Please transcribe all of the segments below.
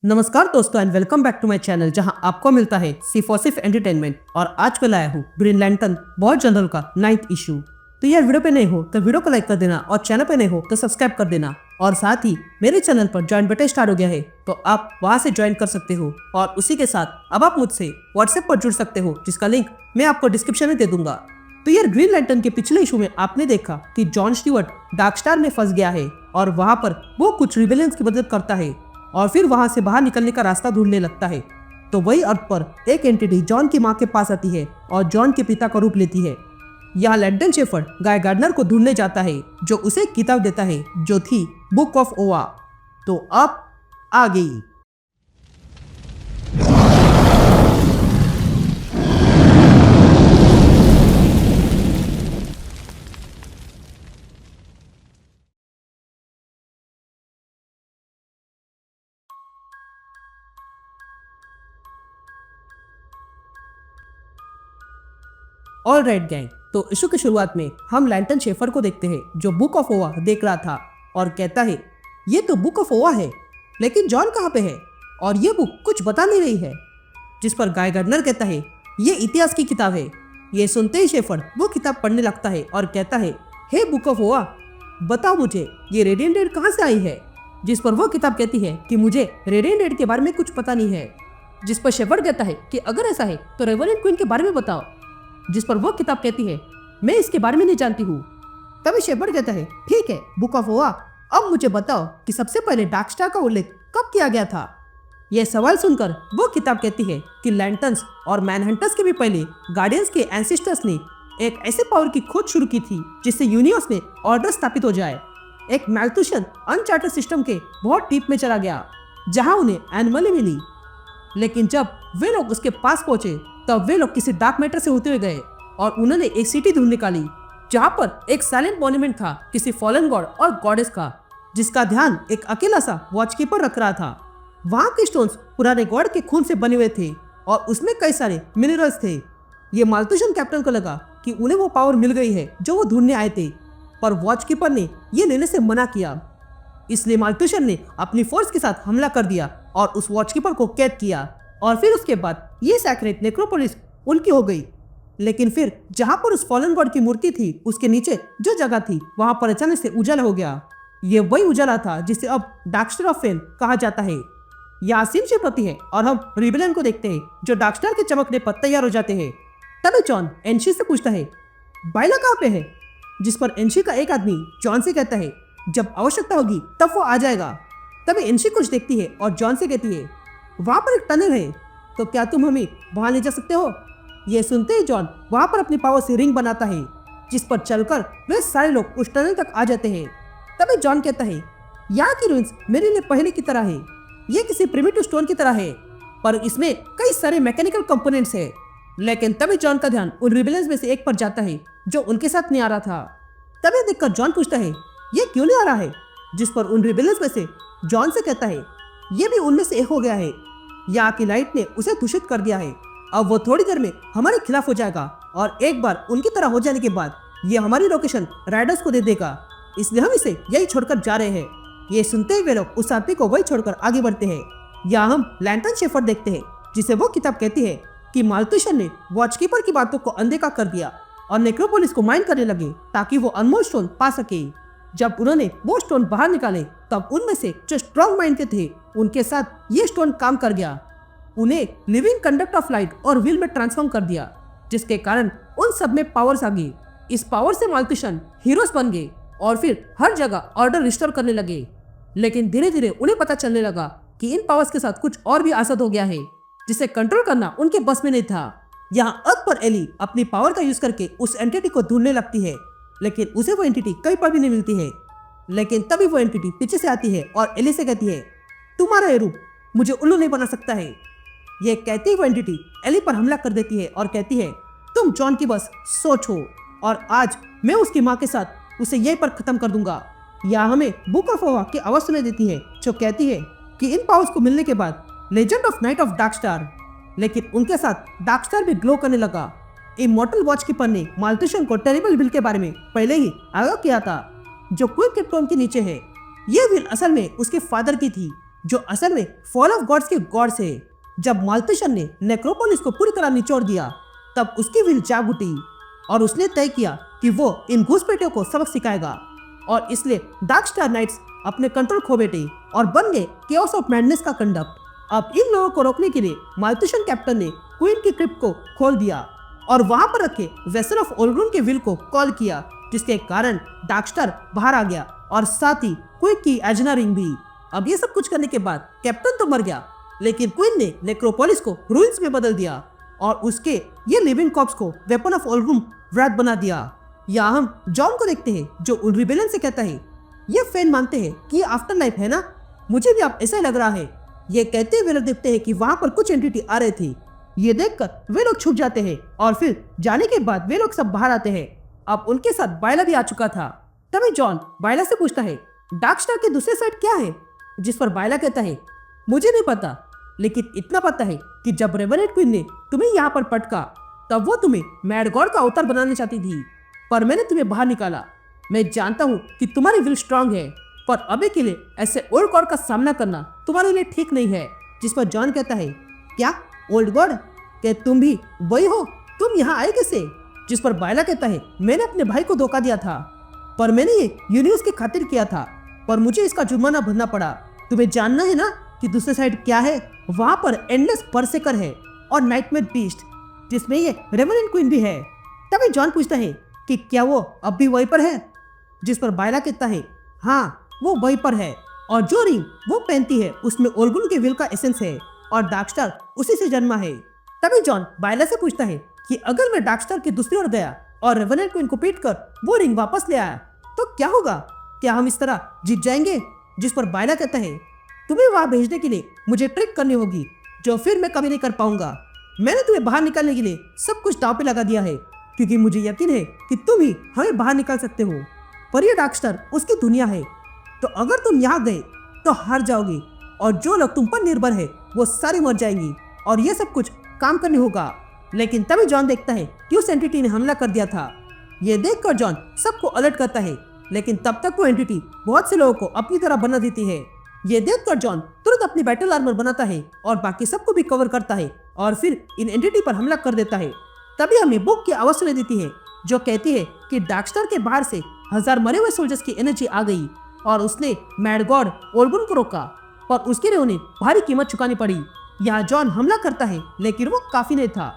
नमस्कार दोस्तों and welcome back to my channel जहां आपको मिलता है सिर्फ और सिर्फ एंटरटेनमेंट। और आज मैं लाया हूं ग्रीन लैंटर्न बॉय जनरल का 9th इशू। तो यार वीडियो पे नहीं हो तो वीडियो को लाइक कर देना और चैनल पे नहीं हो तो सब्सक्राइब कर देना। और साथ ही मेरे चैनल पर ज्वाइन बटन स्टार्ट हो गया है तो आप वहां से ज्वाइन कर सकते हो। और उसी के साथ अब आप मुझसे व्हाट्सएप पर जुड़ सकते हो जिसका लिंक मैं आपको डिस्क्रिप्शन में दे दूंगा। तो यार ग्रीन लैंटर्न के पिछले इशू में आपने देखा कि जॉन स्टीवर्ट डार्क स्टार में फंस गया है और वहां पर वो कुछ रिबेलियंस की मदद करता है और फिर वहां से बाहर निकलने का रास्ता ढूंढने लगता है। तो वही अर्थ पर एक एंटिटी जॉन की मां के पास आती है और जॉन के पिता का रूप लेती है। यहाँ लैंटन शेफर्ड गाय गार्डनर को ढूंढने जाता है जो उसे एक किताब देता है जो थी बुक ऑफ ओवा। तो अब आ गई। ऑल राइट गैंग, तो इशू की शुरुआत में हम लैंटन शेफर को देखते हैं जो बुक ऑफ ओवा देख रहा था और कहता है ये तो बुक ऑफ ओवा है लेकिन जॉन कहाँ पे है और ये बुक कुछ बता नहीं रही है। जिस पर गाय गार्डनर कहता है ये इतिहास की किताब है। ये सुनते ही शेफर वो किताब पढ़ने लगता है और कहता है हे बुक ऑफ ओवा बताओ मुझे ये रेडिएंट डेड कहाँ से आई है। जिस पर वो किताब कहती है कि मुझे रेडिएंट डेड के बारे में कुछ पता नहीं है। जिस पर शेफर्ड कहता है कि अगर ऐसा है तो रेवरेंट क्वीन के बारे में बताओ। जिस पर वो किताब कहती है मैं इसके बारे में नहीं जानती हूँ। तभी शेफर्ड कहता है ठीक है बुक ऑफ ओवा अब मुझे बताओ कि सबसे पहले डार्क स्टार का उल्लेख कब किया गया था। यह सवाल सुनकर वो किताब कहती है कि लैंटर्न्स और मैनहंटर्स के भी पहले गार्डियंस के एंसेस्टर्स ने एक ऐसे पावर की खोज शुरू की थी जिससे यूनिवर्स में ऑर्डर स्थापित हो जाए। एक मैल्थुशन अनचार्टेड सिस्टम के बहुत डीप में चला गया जहां उन्हें एनमली मिली। लेकिन जब वे लोग उसके पास पहुंचे तब वे लोग किसी डार्क मैटर से होते हुए गए और उन्होंने एक सिटी ढूंढ निकाली जहां पर एक साइलेंट मॉन्यूमेंट था किसी फॉलन गॉड और गॉडेस का जिसका ध्यान एक अकेला सा वॉचकीपर रख रहा था। वहां के स्टोन्स पुराने गॉड के खून से बने हुए थे और उसमें कई सारे मिनरल्स थे। ये माल्थुशन कैप्टन को लगा कि उन्हें वो पावर मिल गई है जो वो ढूंढने आए थे, पर वॉचकीपर ने ये लेने से मना किया। इसलिए माल्थुशन ने अपनी फोर्स के साथ हमला कर दिया और उस वॉचकीपर को कैद किया और फिर उसके बाद ये सैक्रेड नेक्रोपोलिस उनकी हो गई। लेकिन फिर जहां पर उस फॉलन गॉड की मूर्ति थी उसके नीचे जो जगह थी वहां पर अचानक से उजाला हो गया। ये वही उजाला था जिसे अब डार्क स्टार ऑफ फेन कहा जाता है। यहाँ सीन शिफ्ट होती है और हम रिबेलियन को देखते हैं जो डार्क स्टार के चमकने पर तैयार हो जाते हैं। तभी जॉन एनशी से पूछता है बाइला कहाँ पे है। जिस पर एनशी का एक आदमी जॉन से कहता है जब आवश्यकता होगी तब वो आ जाएगा। तभी एनशी कुछ देखती है और जॉन से कहती है वहां पर एक टनल है तो क्या तुम हमें वहां ले जा सकते हो। यह सुनते ही जॉन वहां पर अपनी पावर से रिंग बनाता है जिस पर चलकर वे सारे लोग उस टनल तक आ जाते हैं। तभी जॉन कहता है यहाँ की रूइंस मेरे लिए पहले की तरह है। ये किसी प्रिमिटिव स्टोन की तरह है पर इसमें कई सारे मैकेनिकल कंपोनेंट्स है। लेकिन तभी जॉन का ध्यान उन रिबेलियंस में से एक पर जाता है जो उनके साथ नहीं आ रहा था। तभी देखकर जॉन पूछता है ये क्यों नहीं आ रहा है। जिस पर उन रिबेलियंस में से जॉन से कहता है ये भी उनमें से एक हो गया है। यहाँ की लाइट ने उसे दूषित कर दिया है। अब वो थोड़ी देर में हमारे खिलाफ हो जाएगा और एक बार उनकी तरह हो जाने के बाद ये हमारी लोकेशन राइडर्स को दे देगा, इसलिए हम इसे यही छोड़कर जा रहे हैं। ये सुनते ही वे लोग उस आदमी को वही छोड़कर आगे बढ़ते हैं। यहाँ हम लैंटन शेफर्ड देखते हैं जिसे वो किताब कहती है कि माल्थुशन ने वॉचकीपर की बातों को अनदेखा कर दिया और नेक्रोपोलिस को माइन करने लगे ताकि वो अनमोल स्टोन पा सके। जब उन्होंने वो स्टोन बाहर निकाले तब उनमें से जो स्ट्रॉन्ग माइंड के थे उनके साथ ये स्टोन काम कर गया। उन्हें लिविंग कंडक्ट ऑफ लाइट और व्हील में ट्रांसफॉर्म कर दिया जिसके कारण उन सब में पावर्स आ गई। इस पावर से माल्थुशन हीरोज बन गए और फिर हर जगह ऑर्डर रिस्टोर करने लगे। लेकिन धीरे धीरे उन्हें पता चलने लगा कि इन पावर्स के साथ कुछ और भी आसद हो गया है जिसे कंट्रोल करना उनके बस में नहीं था। यहाँ अर्थ पर एली अपनी पावर का यूज करके उस एंटिटी को ढूंढने लगती है लेकिन उसे वो एंटिटी कहीं पर भी नहीं मिलती है। लेकिन तभी वो एंटिटी पीछे से आती है और एली से कहती है तुम्हारा ये रूप मुझे उल्लू नहीं बना सकता है। ये कहती ही वो एंटिटी एली पर हमला कर देती है और कहती है तुम जॉन की बस सोच हो और आज मैं उसकी माँ के साथ उसे यहीं पर खत्म कर दूंगा। या हमें बुक ऑफ ओवा की आवाज सुनाई देती है जो कहती है कि इन पावर्स को मिलने के बाद legend of night of dark star, लेकिन उनके साथ डार्क स्टार भी ग्लो करने लगा। इमॉर्टल वॉचकीपर ने माल्थुशन को टेरिबल व्हील के बारे में पहले ही आगाह किया था जो क्वीन के ट्रोन के नीचे है। ये व्हील असल में उसके फादर की थी जो असल में फॉल ऑफ गॉड्स के गॉड्स है। जब माल्थिशन ने नेक्रोपोलिस को पूरी तरह निचोड़ दिया तब उसकी विल जाग उठी और उसने तय किया कि वो इन घुसपैठियों को सबक सिखाएगा और इसलिए डार्क स्टार नाइट्स अपने कंट्रोल खो बैठे और बन गए केओस ऑफ मैडनेस का कंडक्ट। अब इन लोगों को रोकने के लिए माल्थिशन कैप्टन ने क्वीन की क्रिप्ट को खोल दिया और वहां पर रखे वेसल ऑफ ओल्ग्रुन के विल को कॉल किया, जिसके कारण डार्क स्टार बाहर आ गया और साथ ही क्वीन की एजना रिंग भी। अब ये सब कुछ करने के बाद कैप्टन तो मर गया, लेकिन क्वीन ने नेक्रोपोलिस को रूइंस में बदल दिया और उसके ये लिविंग कॉर्प्स को वेपन ऑफ ओल्ग्रुन व्राथ बना दिया। यहाँ हम जॉन को देखते हैं जो रिबेलियन से कहता है, ये फैन मानते हैं कि ये आफ्टर लाइफ है ना, मुझे भी अब ऐसा ही लग रहा है। ये कहते हुए लोग देखते हैं कि वहां पर कुछ एंटिटी आ रहे थे। ये देखकर वे लोग छुप जाते हैं और फिर जाने के बाद वे लोग सब बाहर आते हैं। अब उनके साथ बायला भी आ चुका था। तभी जॉन बायला से पूछता है, डार्क स्टार की दूसरी साइड क्या है? जिस पर बायला कहता है, मुझे नहीं पता, लेकिन इतना पता है कि जब रेवेनेंट क्वीन ने तुम्हें यहाँ पर पटका तब वो तुम्हें मैड गॉड का अवतार बनाना चाहती थी, पर मैंने तुम्हें बाहर निकाला। मैं जानता हूँ कि तुम्हारी विल स्ट्रांग है, पर अभी के लिए ऐसे ओल्ड गॉड का सामना करना तुम्हारे लिए ठीक नहीं है। जिस पर जॉन कहता है, क्या ओल्ड गॉड? क्या तुम भी वही हो? तुम यहाँ आए कैसे? जिस पर बायला कहता है, मैंने अपने भाई को धोखा दिया था, पर मैंने ये यूनिवर्स की खातिर किया था, पर मुझे इसका जुर्माना भरना पड़ा। तुम्हें जानना है ना कि दूसरी साइड क्या है? वहां पर एंडलेस परसेकर है और नाइटमेयर बीस्ट, जिसमें ये रेवेनेंट क्वीन भी है। तभी जॉन पूछता है कि क्या वो अब भी वहीं पर है? जिस पर बायला कहता है, हाँ वो वहीं पर है, और जो रिंग वो पहनती है उसमें ओल्गुन के विल का एसेंस है और डार्क स्टार उसी से जन्मा है। तभी जॉन बायला से पूछता है कि अगर मैं डार्क स्टार की दूसरी ओर गया और रेवेनेंट क्वीन को पीट कर वो रिंग वापस ले आया तो क्या होगा? क्या हम इस तरह जीत जाएंगे? जिस पर बायला कहता है, तुम्हें वहां भेजने के लिए मुझे ट्रिक करनी होगी जो फिर मैं कभी नहीं कर पाऊंगा। मैंने तुम्हें बाहर निकालने के लिए सब कुछ दांव पे लगा दिया है, क्योंकि मुझे यकीन है कि तुम ही हमें बाहर निकाल सकते हो। पर ये डार्क स्टार उसकी दुनिया है, तो अगर तुम यहाँ गए तो हार जाओगी और जो लोग तुम पर निर्भर है वो सारी मर जाएंगी और ये सब कुछ काम करने होगा। लेकिन तभी जॉन देखता है कि उस एंटिटी ने हमला कर दिया था। ये देखकर जॉन सबको अलर्ट करता है, लेकिन तब तक वो एंटिटी बहुत से लोगों को अपनी तरह बना देती है। ये देखकर जॉन तुरंत अपनी बैटल आर्मर बनाता है और बाकी सबको भी कवर करता है और फिर इन एंटिटी पर हमला कर देता है। तभी हमें बुक की आवाज सुनाई देती है जो कहती है कि डार्क स्टार के बाहर से 1000 मरे हुए सोल्जर्स की एनर्जी आ गई और उसने मैड गॉड ओल्गुन को रोका, पर उसके लिए उन्हें भारी कीमत चुकानी पड़ी। यहाँ जॉन हमला करता है, लेकिन वो काफी नहीं था।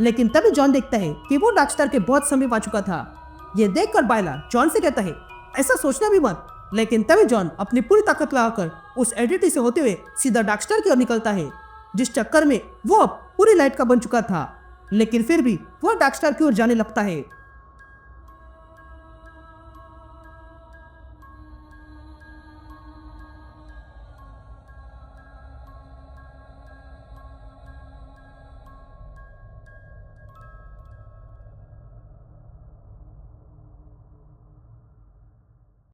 लेकिन तभी जॉन देखता है कि वो डार्क स्टार के बहुत समीप आ चुका था। ये देखकर बायला जॉन से कहता है, ऐसा सोचना भी मत। लेकिन तभी जॉन अपनी पूरी ताकत लगाकर उस एंटिटी से होते हुए सीधा डार्क स्टार की ओर निकलता है, जिस चक्कर में वो अब पूरी लाइट का बन चुका था। लेकिन फिर भी वो डार्क स्टार की ओर जाने लगता है।